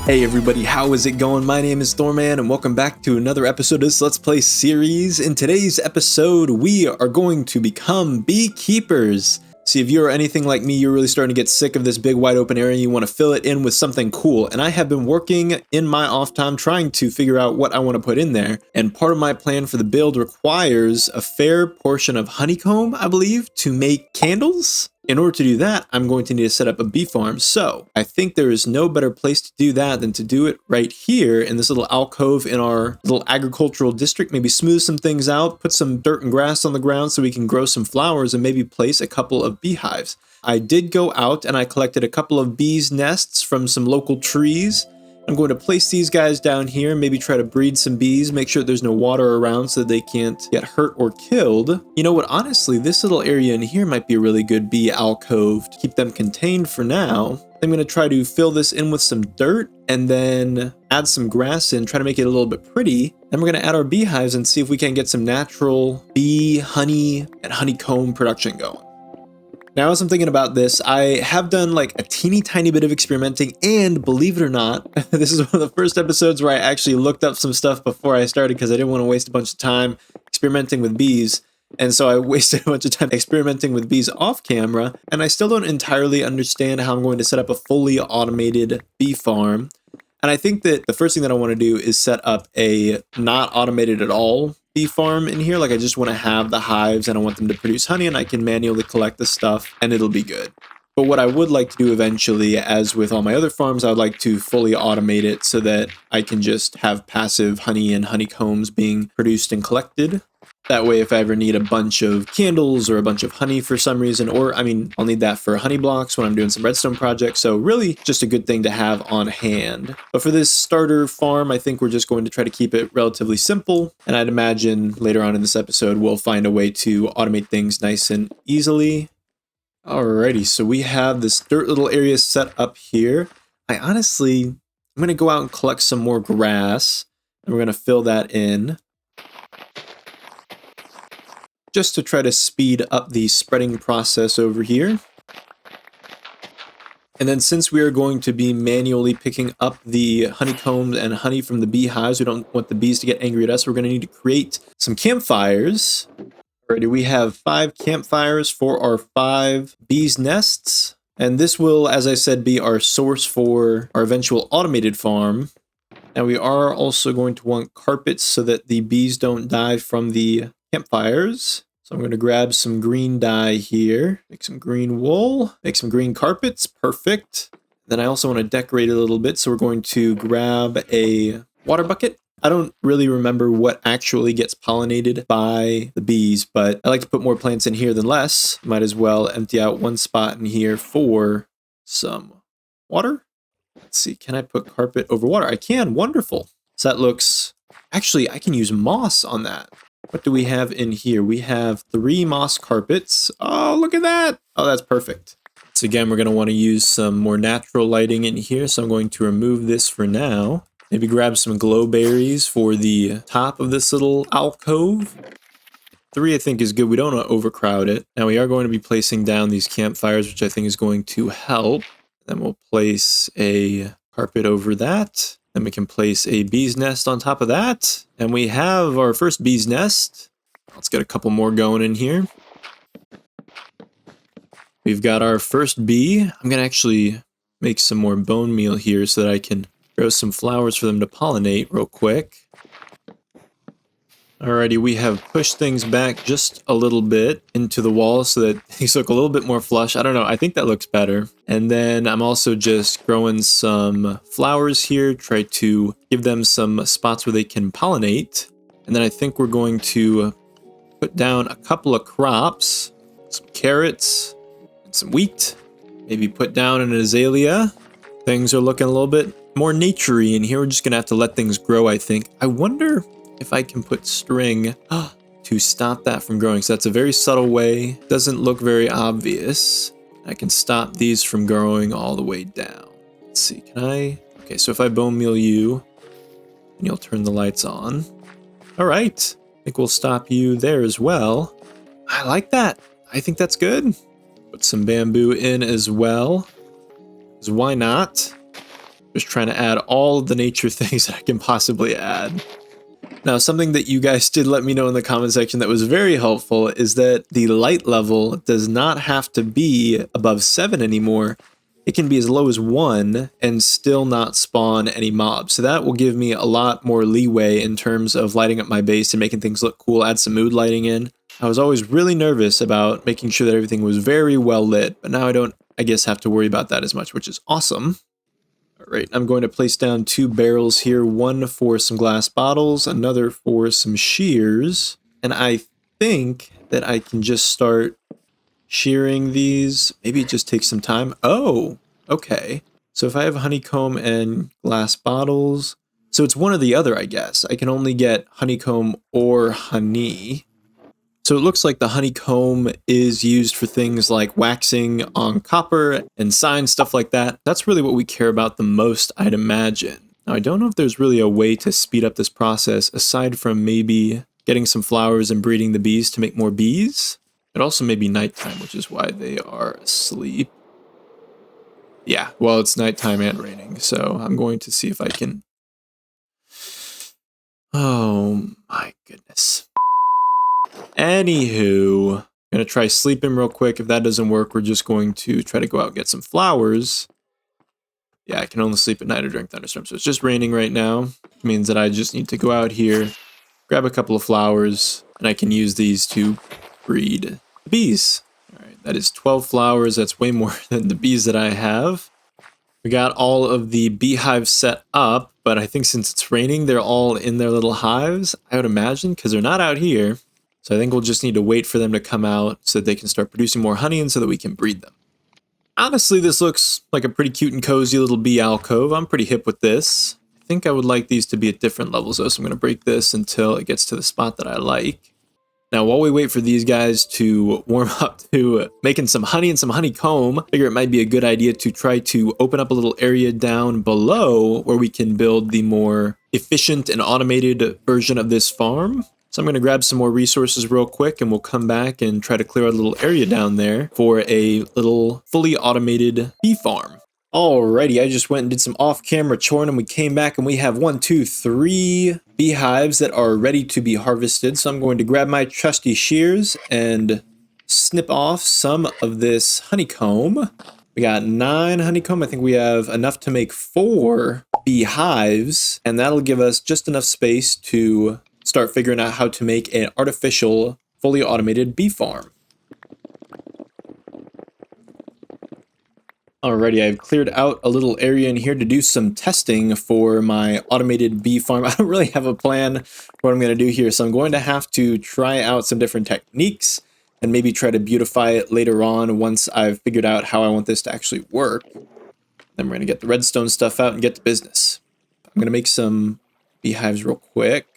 Hey everybody, how is it going? My name is Thorman and welcome back to another episode of this Let's Play series. In today's episode, we are going to become beekeepers. See, if you're anything like me, you're really starting to get sick of this big wide open area and you want to fill it in with something cool. And I have been working in my off time trying to figure out what I want to put in there. And part of my plan for the build requires a fair portion of honeycomb, I believe, to make candles. In order to do that, I'm going to need to set up a bee farm. So I think there is no better place to do that than to do it right here in this little alcove in our little agricultural district. Maybe smooth some things out, put some dirt and grass on the ground so we can grow some flowers and maybe place a couple of beehives. I did go out and I collected a couple of bees nests from some local trees. I'm going to place these guys down here, maybe try to breed some bees, make sure there's no water around so they can't get hurt or killed. You know what, honestly, this little area in here might be a really good bee alcove to keep them contained for now. I'm going to try to fill this in with some dirt and then add some grass in, try to make it a little bit pretty. Then we're going to add our beehives and see if we can get some natural bee, honey, and honeycomb production going. Now, as I'm thinking about this, I have done like a teeny tiny bit of experimenting, and believe it or not, this is one of the first episodes where I actually looked up some stuff before I started because I didn't want to waste a bunch of time experimenting with bees. And so I wasted a bunch of time experimenting with bees off camera, and I still don't entirely understand how I'm going to set up a fully automated bee farm. And I think that the first thing that I want to do is set up a not automated at all bee farm in here. Like, I just want to have the hives and I want them to produce honey and I can manually collect the stuff and it'll be good. But what I would like to do eventually, as with all my other farms, I would like to fully automate it so that I can just have passive honey and honeycombs being produced and collected. That way, if I ever need a bunch of candles or a bunch of honey for some reason, or I mean, I'll need that for honey blocks when I'm doing some redstone projects. So really just a good thing to have on hand. But for this starter farm, I think we're just going to try to keep it relatively simple. And I'd imagine later on in this episode, we'll find a way to automate things nice and easily. Alrighty, so we have this dirt little area set up here. I'm going to go out and collect some more grass and we're going to fill that in, just to try to speed up the spreading process over here. And then since we are going to be manually picking up the honeycombs and honey from the beehives, we don't want the bees to get angry at us, we're going to need to create some campfires. Alrighty, we have 5 campfires for our 5 bees nests. And this will, as I said, be our source for our eventual automated farm. And we are also going to want carpets so that the bees don't die from the campfires. So I'm going to grab some green dye here, make some green wool, make some green carpets, perfect. Then I also want to decorate it a little bit, so we're going to grab a water bucket. I don't really remember what actually gets pollinated by the bees, but I like to put more plants in here than less. Might as well empty out one spot in here for some water. Let's see, can I put carpet over water? I can, wonderful. So that looks, actually I can use moss on that. What do we have in here? We have 3 moss carpets. Oh, look at that. Oh, that's perfect. So again, we're going to want to use some more natural lighting in here. So I'm going to remove this for now. Maybe grab some glow berries for the top of this little alcove. 3 I think is good. We don't want to overcrowd it. Now we are going to be placing down these campfires, which I think is going to help. Then we'll place a carpet over that. Then we can place a bee's nest on top of that. And we have our first bee's nest. Let's get a couple more going in here. We've got our first bee. I'm going to actually make some more bone meal here so that I can grow some flowers for them to pollinate real quick. Alrighty, we have pushed things back just a little bit into the wall so that these look a little bit more flush. I don't know, I think that looks better. And then I'm also just growing some flowers here, try to give them some spots where they can pollinate. And then I think we're going to put down a couple of crops, some carrots, and some wheat. Maybe put down an azalea. Things are looking a little bit more naturey in here. We're just gonna have to let things grow, I think. I wonder if I can put string to stop that from growing. So that's a very subtle way. Doesn't look very obvious. I can stop these from growing all the way down. Let's see, can I? Okay, so if I bone meal you, and you'll turn the lights on. All right, I think we'll stop you there as well. I like that. I think that's good. Put some bamboo in as well, because why not? Just trying to add all the nature things that I can possibly add. Now, something that you guys did let me know in the comment section that was very helpful is that the light level does not have to be above 7 anymore. It can be as low as 1 and still not spawn any mobs. So that will give me a lot more leeway in terms of lighting up my base and making things look cool, add some mood lighting in. I was always really nervous about making sure that everything was very well lit, but now I don't, I guess, have to worry about that as much, which is awesome. All right, I'm going to place down 2 barrels here, one for some glass bottles, another for some shears, and I think that I can just start shearing these. Maybe it just takes some time. Oh, okay. So if I have honeycomb and glass bottles, so it's one or the other, I guess. I can only get honeycomb or honey. So it looks like the honeycomb is used for things like waxing on copper and signs, stuff like that. That's really what we care about the most, I'd imagine. Now, I don't know if there's really a way to speed up this process aside from maybe getting some flowers and breeding the bees to make more bees. It also may be nighttime, which is why they are asleep. Yeah, well, it's nighttime and raining, so I'm going to see if I can... Oh my goodness. Anywho, I'm going to try sleeping real quick. If that doesn't work, we're just going to try to go out and get some flowers. Yeah, I can only sleep at night or during thunderstorms. So it's just raining right now. It means that I just need to go out here, grab a couple of flowers, and I can use these to breed the bees. All right, that is 12 flowers. That's way more than the bees that I have. We got all of the beehives set up, but I think since it's raining, they're all in their little hives, I would imagine, because they're not out here. So I think we'll just need to wait for them to come out so that they can start producing more honey and so that we can breed them. Honestly, this looks like a pretty cute and cozy little bee alcove. I'm pretty hip with this. I think I would like these to be at different levels though, so I'm going to break this until it gets to the spot that I like. Now, while we wait for these guys to warm up to making some honey and some honeycomb, I figure it might be a good idea to try to open up a little area down below where we can build the more efficient and automated version of this farm. So I'm going to grab some more resources real quick and we'll come back and try to clear out a little area down there for a little fully automated bee farm. Alrighty, I just went and did some off-camera choring and we came back and we have 1, 2, 3 beehives that are ready to be harvested. So I'm going to grab my trusty shears and snip off some of this honeycomb. We got 9 honeycomb. I think we have enough to make 4 beehives, and that'll give us just enough space to start figuring out how to make an artificial, fully automated bee farm. Alrighty, I've cleared out a little area in here to do some testing for my automated bee farm. I don't really have a plan for what I'm going to do here, so I'm going to have to try out some different techniques and maybe try to beautify it later on once I've figured out how I want this to actually work. Then we're going to get the redstone stuff out and get to business. I'm going to make some beehives real quick.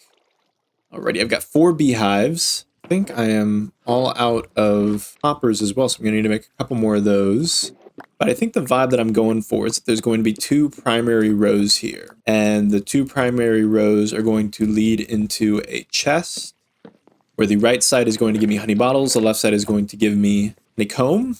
Alrighty, I've got 4 beehives. I think I am all out of hoppers as well, so I'm going to need to make a couple more of those. But I think the vibe that I'm going for is that there's going to be 2 primary rows here. And the 2 primary rows are going to lead into a chest, where the right side is going to give me honey bottles, the left side is going to give me honeycomb.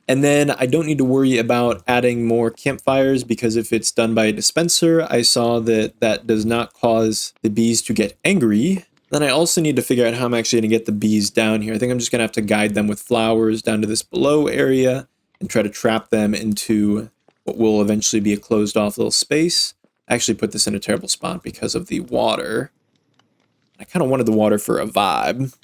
And then I don't need to worry about adding more campfires because if it's done by a dispenser, I saw that that does not cause the bees to get angry. Then I also need to figure out how I'm actually going to get the bees down here. I think I'm just going to have to guide them with flowers down to this below area and try to trap them into what will eventually be a closed off little space. I actually put this in a terrible spot because of the water. I kind of wanted the water for a vibe,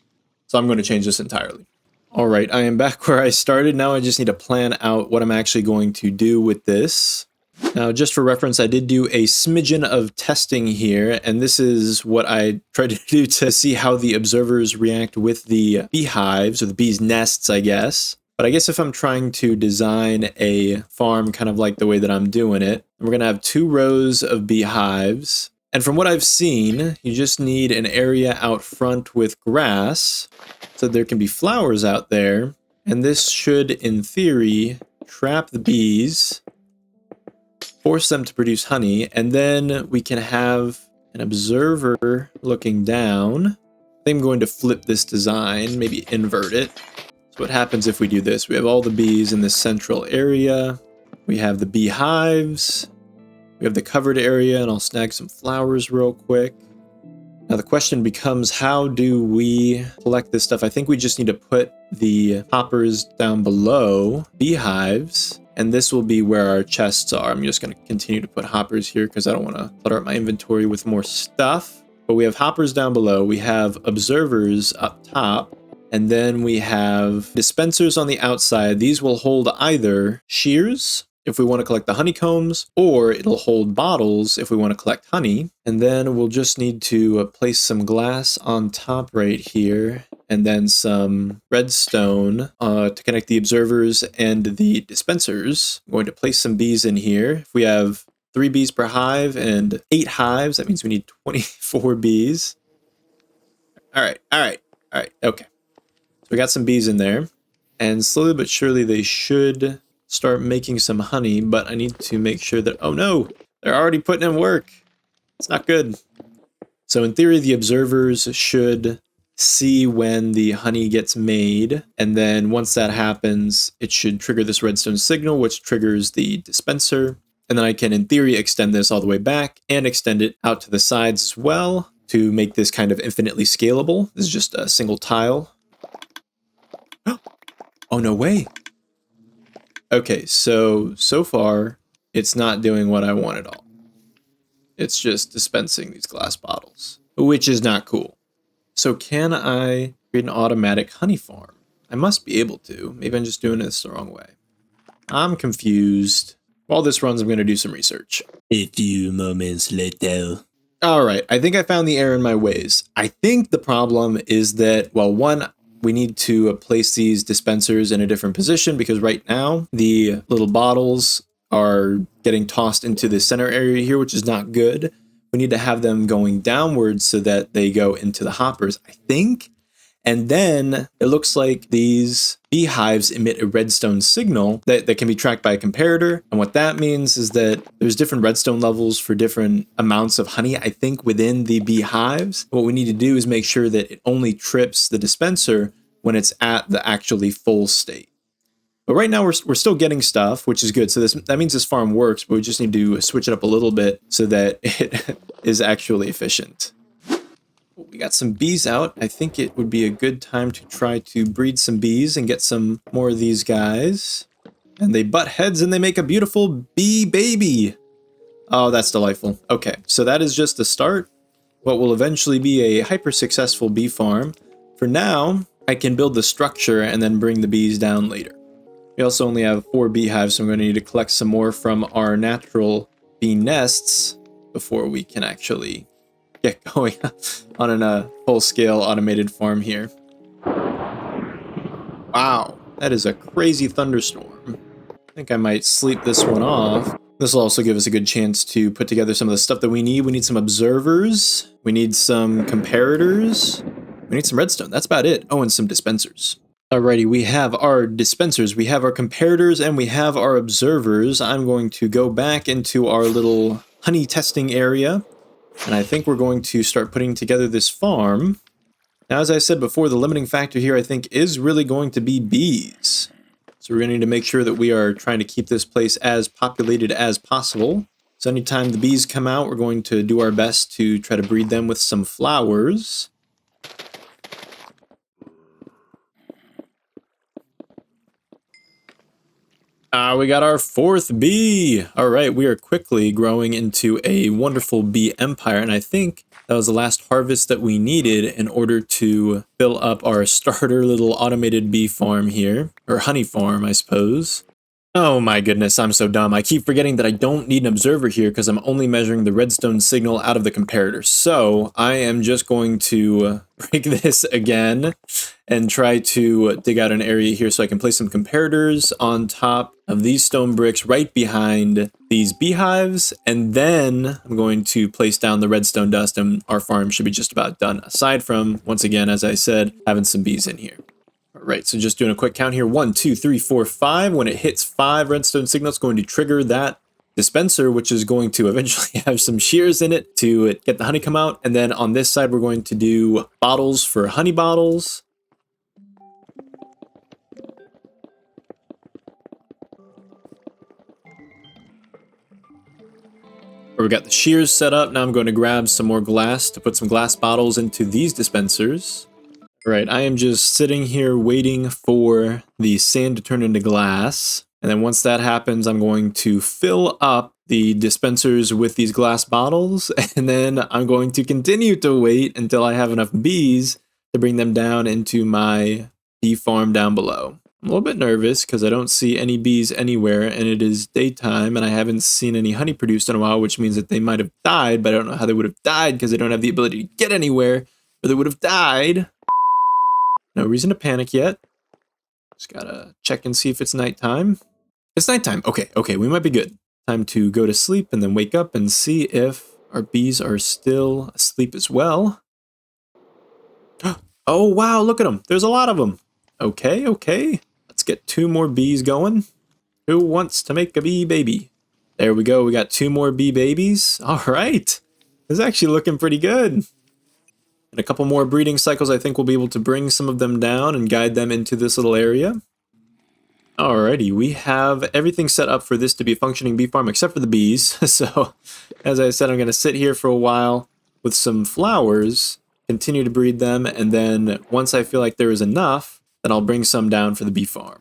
so I'm going to change this entirely. All right, I am back where I started. Now I just need to plan out what I'm actually going to do with this. Now, just for reference, I did do a smidgen of testing here, and this is what I tried to do to see how the observers react with the beehives, or the bees' nests, I guess. But I guess if I'm trying to design a farm kind of like the way that I'm doing it, we're going to have 2 rows of beehives. And from what I've seen, you just need an area out front with grass, so there can be flowers out there. And this should, in theory, trap the bees, force them to produce honey, and then we can have an observer looking down. I think I'm going to flip this design, maybe invert it. So what happens if we do this? We have all the bees in this central area. We have the beehives. We have the covered area, and I'll snag some flowers real quick. Now the question becomes, how do we collect this stuff? I think we just need to put the hoppers down below beehives, and this will be where our chests are. I'm just going to continue to put hoppers here because I don't want to clutter up my inventory with more stuff. But we have hoppers down below. We have observers up top. And then we have dispensers on the outside. These will hold either shears if we want to collect the honeycombs, or it'll hold bottles if we want to collect honey. And then we'll just need to place some glass on top right here, and then some redstone to connect the observers and the dispensers. I'm going to place some bees in here. If we have 3 bees per hive and 8 hives, that means we need 24 bees. All right, okay. We got some bees in there, and slowly but surely they should start making some honey, but I need to make sure that, oh no, they're already putting in work. It's not good. So in theory, the observers should see when the honey gets made, and then once that happens, it should trigger this redstone signal, which triggers the dispenser, and then I can, in theory, extend this all the way back and extend it out to the sides as well to make this kind of infinitely scalable. This is just a single tile. Oh, no way. Okay, so far, it's not doing what I want at all. It's just dispensing these glass bottles, which is not cool. So can I create an automatic honey farm? I must be able to. Maybe I'm just doing this the wrong way. I'm confused. While this runs, I'm going to do some research. A few moments later. All right, I think I found the error in my ways. I think the problem is that, well, one, we need to place these dispensers in a different position because right now the little bottles are getting tossed into the center area here, which is not good. We need to have them going downwards so that they go into the hoppers, I think. And then it looks like these beehives emit a redstone signal that can be tracked by a comparator. And what that means is that there's different redstone levels for different amounts of honey, I think, within the beehives. What we need to do is make sure that it only trips the dispenser when it's at the actually full state. But right now we're still getting stuff, which is good. So that means this farm works, but we just need to switch it up a little bit so that it is actually efficient. We got some bees out. I think it would be a good time to try to breed some bees and get some more of these guys. And they butt heads and they make a beautiful bee baby. Oh, that's delightful. Okay, so that is just the start. What will eventually be a hyper successful bee farm. For now, I can build the structure and then bring the bees down later. We also only have 4 beehives, so I'm going to need to collect some more from our natural bee nests before we can actually get going on a full-scale automated farm here. Wow, that is a crazy thunderstorm. I think I might sleep this one off. This will also give us a good chance to put together some of the stuff that we need. We need some observers. We need some comparators. We need some redstone. That's about it. Oh, and some dispensers. Alrighty, we have our dispensers, we have our comparators, and we have our observers. I'm going to go back into our little honey testing area. And I think we're going to start putting together this farm. Now, as I said before, the limiting factor here, I think, is really going to be bees. So we're going to need to make sure that we are trying to keep this place as populated as possible. So anytime the bees come out, we're going to do our best to try to breed them with some flowers. We got our 4th bee. All right, we are quickly growing into a wonderful bee empire, and I think that was the last harvest that we needed in order to fill up our starter little automated bee farm here, or honey farm, I suppose. Oh my goodness, I'm so dumb. I keep forgetting that I don't need an observer here because I'm only measuring the redstone signal out of the comparator. So I am just going to break this again and try to dig out an area here so I can place some comparators on top of these stone bricks right behind these beehives. And then I'm going to place down the redstone dust and our farm should be just about done. Aside from, once again, as I said, having some bees in here. All right, so just doing a quick count here. 1, 2, 3, 4, 5. When it hits 5 redstone signals, it's going to trigger that dispenser, which is going to eventually have some shears in it to get the honey come out. And then on this side, we're going to do bottles for honey bottles. we got the shears set up. Now I'm going to grab some more glass to put some glass bottles into these dispensers. All right, I am just sitting here waiting for the sand to turn into glass. And then once that happens, I'm going to fill up the dispensers with these glass bottles. And then I'm going to continue to wait until I have enough bees to bring them down into my bee farm down below. I'm a little bit nervous because I don't see any bees anywhere, and it is daytime, and I haven't seen any honey produced in a while, which means that they might have died, but I don't know how they would have died because they don't have the ability to get anywhere, or they would have died. No reason to panic yet. Just gotta check and see if it's nighttime. It's nighttime. Okay, we might be good. Time to go to sleep and then wake up and see if our bees are still asleep as well. Oh, wow, look at them. There's a lot of them. Okay. Let's get 2 more bees going. Who wants to make a bee baby? There we go. We got 2 more bee babies. All right. This is actually looking pretty good. In a couple more breeding cycles, I think we'll be able to bring some of them down and guide them into this little area. Alrighty, we have everything set up for this to be a functioning bee farm except for the bees. So, as I said, I'm going to sit here for a while with some flowers, continue to breed them, and then once I feel like there is enough, then I'll bring some down for the bee farm.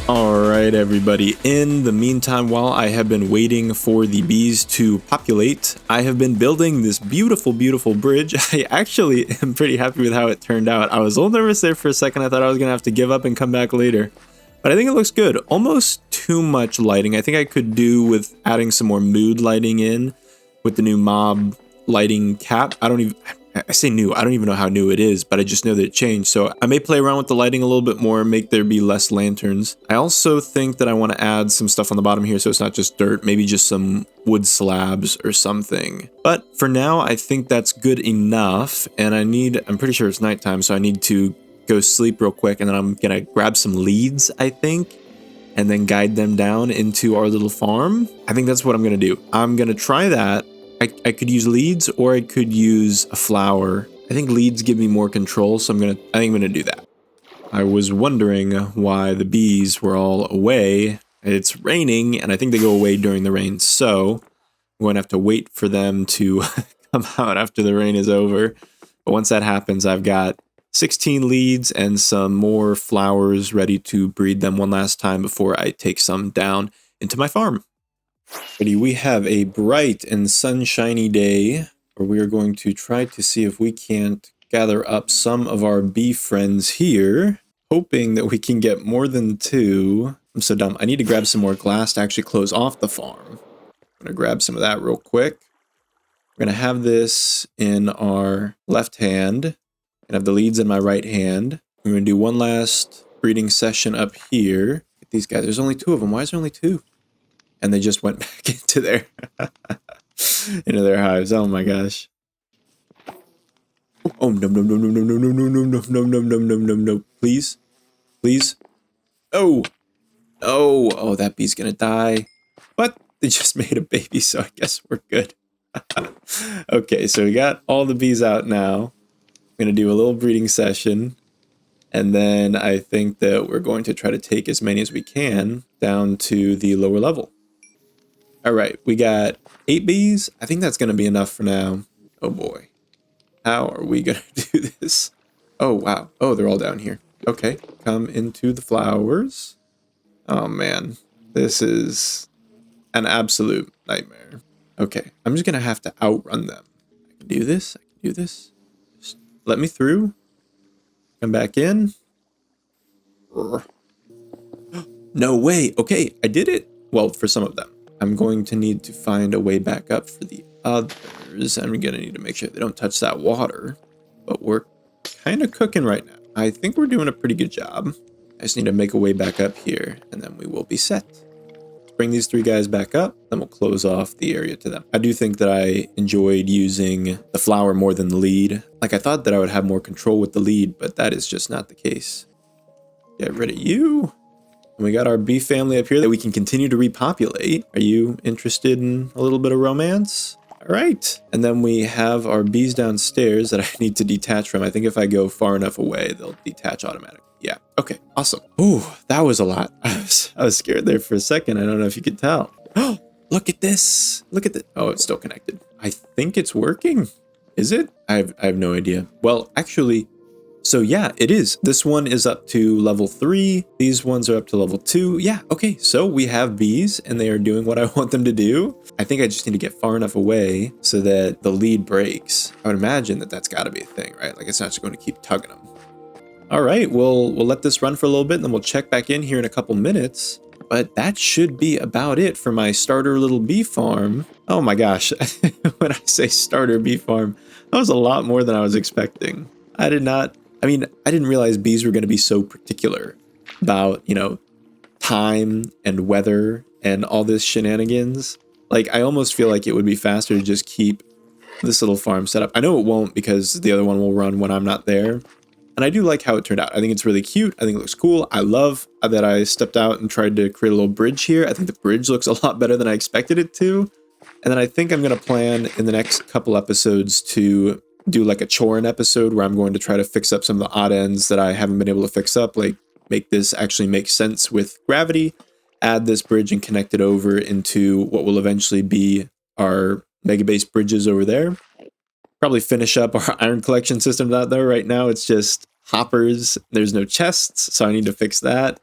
Alright everybody, in the meantime, while I have been waiting for the bees to populate, I have been building this beautiful bridge. I actually am pretty happy with how it turned out. I was a little nervous there for a second. I thought I was going to have to give up and come back later. But I think it looks good. Almost too much lighting. I think I could do with adding some more mood lighting in with the new mob lighting cap. I say new, I don't even know how new it is, but I just know that it changed. So I may play around with the lighting a little bit more, make there be less lanterns. I also think that I want to add some stuff on the bottom here so it's not just dirt, maybe just some wood slabs or something. But for now, I think that's good enough. And I'm pretty sure it's nighttime, so I need to go sleep real quick. And then I'm going to grab some leads, I think, and then guide them down into our little farm. I think that's what I'm going to do. I'm going to try that. I could use leads or I could use a flower. I think leads give me more control, so I think I'm gonna do that. I was wondering why the bees were all away. It's raining, and I think they go away during the rain, so I'm going to have to wait for them to come out after the rain is over. But once that happens, I've got 16 leads and some more flowers ready to breed them one last time before I take some down into my farm. We have a bright and sunshiny day where we are going to try to see if we can't gather up some of our bee friends here, hoping that we can get more than 2. I'm so dumb. I need to grab some more glass to actually close off the farm. I'm going to grab some of that real quick. We're going to have this in our left hand and have the leads in my right hand. We're going to do one last breeding session up here. Get these guys. There's only 2 of them. Why is there only 2? And they just went back into their hives. Oh my gosh. Oh no. Please. Oh, that bee's gonna die. But they just made a baby, so I guess we're good. Okay, so we got all the bees out now. I'm gonna do a little breeding session. And then I think that we're going to try to take as many as we can down to the lower level. All right, we got 8 bees. I think that's going to be enough for now. Oh boy. How are we going to do this? Oh, wow. Oh, they're all down here. Okay, come into the flowers. Oh man, this is an absolute nightmare. Okay, I'm just going to have to outrun them. I can do this. Just let me through. Come back in. No way. Okay, I did it. Well, for some of them. I'm going to need to find a way back up for the others. I'm going to need to make sure they don't touch that water. But we're kind of cooking right now. I think we're doing a pretty good job. I just need to make a way back up here, and then we will be set. Let's bring these 3 guys back up, then we'll close off the area to them. I do think that I enjoyed using the flower more than the lead. Like, I thought that I would have more control with the lead, but that is just not the case. Get rid of you. And we got our bee family up here that we can continue to repopulate. Are you interested in a little bit of romance? All right. And then we have our bees downstairs that I need to detach from. I think if I go far enough away, they'll detach automatically. Yeah. Okay. Awesome. Ooh, that was a lot. I was scared there for a second. I don't know if you could tell. Oh, look at this. Look at this. Oh, it's still connected. I think it's working. Is it? I have no idea. Well, actually, so yeah, it is. This one is up to level 3. These ones are up to level 2. Yeah, okay. So we have bees and they are doing what I want them to do. I think I just need to get far enough away so that the lead breaks. I would imagine that that's got to be a thing, right? Like, it's not just going to keep tugging them. All right, we'll let this run for a little bit and then we'll check back in here in a couple minutes. But that should be about it for my starter little bee farm. Oh my gosh, when I say starter bee farm, that was a lot more than I was expecting. I didn't realize bees were going to be so particular about, time and weather and all this shenanigans. Like, I almost feel like it would be faster to just keep this little farm set up. I know it won't because the other one will run when I'm not there. And I do like how it turned out. I think it's really cute. I think it looks cool. I love that I stepped out and tried to create a little bridge here. I think the bridge looks a lot better than I expected it to. And then I think I'm going to plan in the next couple episodes to do like a chorin episode where I'm going to try to fix up some of the odd ends that I haven't been able to fix up, like make this actually make sense with gravity, add this bridge and connect it over into what will eventually be our mega base bridges over there. Probably finish up our iron collection system out there. Right now it's just hoppers. There's no chests, so I need to fix that.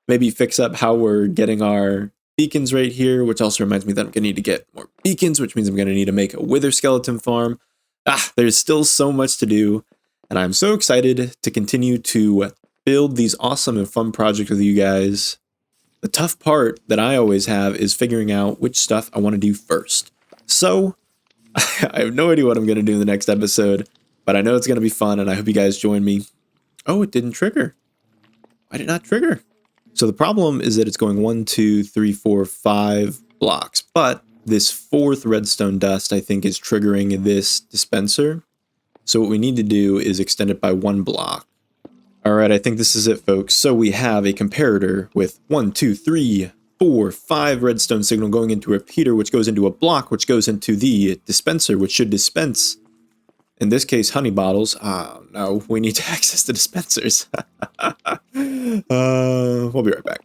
Maybe fix up how we're getting our beacons right here, which also reminds me that I'm going to need to get more beacons, which means I'm going to need to make a wither skeleton farm. There's still so much to do, and I'm so excited to continue to build these awesome and fun projects with you guys. The tough part that I always have is figuring out which stuff I want to do first. So, I have no idea what I'm going to do in the next episode, but I know it's going to be fun, and I hope you guys join me. Oh, it didn't trigger. Why did it not trigger? So the problem is that it's going 1, 2, 3, 4, 5 blocks, but this 4th redstone dust, I think, is triggering this dispenser. So what we need to do is extend it by 1 block. All right, I think this is it, folks. So we have a comparator with 1, 2, 3, 4, 5 redstone signal going into a repeater, which goes into a block, which goes into the dispenser, which should dispense, in this case, honey bottles. No, we need to access the dispensers. We'll be right back.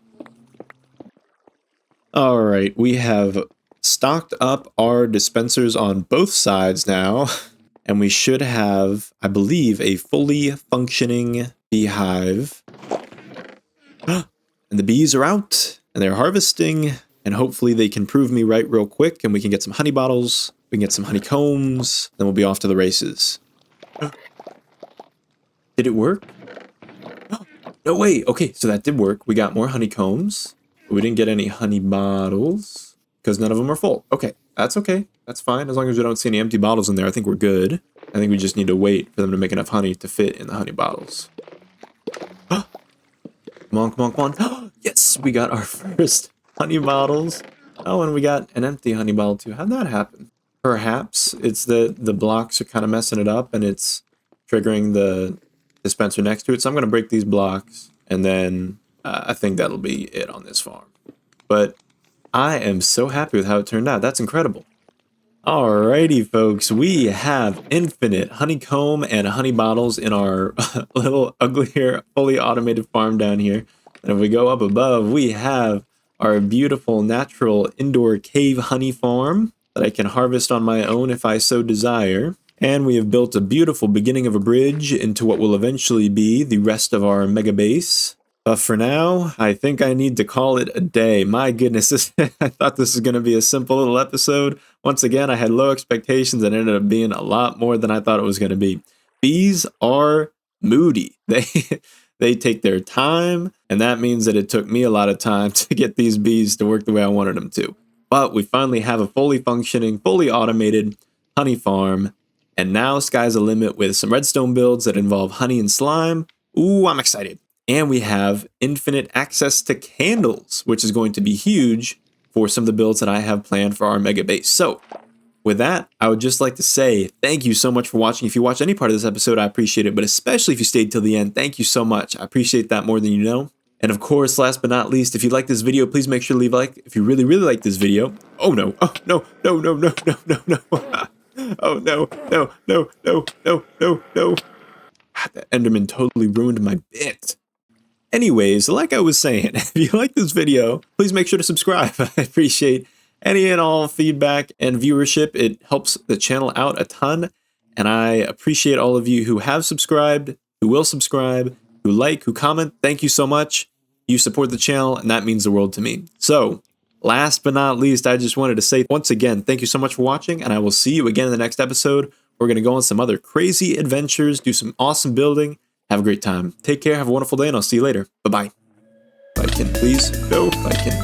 All right, we have stocked up our dispensers on both sides now, and we should have, I believe, a fully functioning beehive. And the bees are out, and they're harvesting, and hopefully they can prove me right real quick, and we can get some honey bottles, we can get some honeycombs, then we'll be off to the races. Did it work? No way! Okay, so that did work. We got more honeycombs, but we didn't get any honey bottles because none of them are full. Okay, that's okay. That's fine. As long as we don't see any empty bottles in there, I think we're good. I think we just need to wait for them to make enough honey to fit in the honey bottles. Come on, come on, come on. Yes, we got our first honey bottles. Oh, and we got an empty honey bottle too. How'd that happen? Perhaps it's that the blocks are kind of messing it up and it's triggering the dispenser next to it. So I'm going to break these blocks and then I think that'll be it on this farm. But I am so happy with how it turned out. That's incredible. Alrighty, folks, we have infinite honeycomb and honey bottles in our little uglier, fully automated farm down here. And if we go up above, we have our beautiful natural indoor cave honey farm that I can harvest on my own if I so desire. And we have built a beautiful beginning of a bridge into what will eventually be the rest of our mega base. But for now, I think I need to call it a day. My goodness, I thought this was going to be a simple little episode. Once again, I had low expectations and it ended up being a lot more than I thought it was going to be. Bees are moody. They take their time, and that means that it took me a lot of time to get these bees to work the way I wanted them to. But we finally have a fully functioning, fully automated honey farm, and now sky's the limit with some redstone builds that involve honey and slime. Ooh, I'm excited. And we have infinite access to candles, which is going to be huge for some of the builds that I have planned for our mega base. So with that, I would just like to say thank you so much for watching. If you watched any part of this episode, I appreciate it, but especially if you stayed till the end, thank you so much. I appreciate that more than you know. And of course, last but not least, if you like this video, please make sure to leave a like. If you really, really like this video, oh no, oh no, no, no, no, no, no, no. Oh no, no, no, no, no, no, no. That Enderman totally ruined my bit. Anyways, like I was saying, if you like this video, please make sure to subscribe. I appreciate any and all feedback and viewership. It helps the channel out a ton, and I appreciate all of you who have subscribed, who will subscribe, who like, who comment. Thank you so much. You support the channel, and that means the world to me. So, last but not least, I just wanted to say once again, thank you so much for watching, and I will see you again in the next episode. We're going to go on some other crazy adventures, do some awesome building. Have a great time. Take care, have a wonderful day, and I'll see you later. Bye-bye. If I can, please. No, if I can.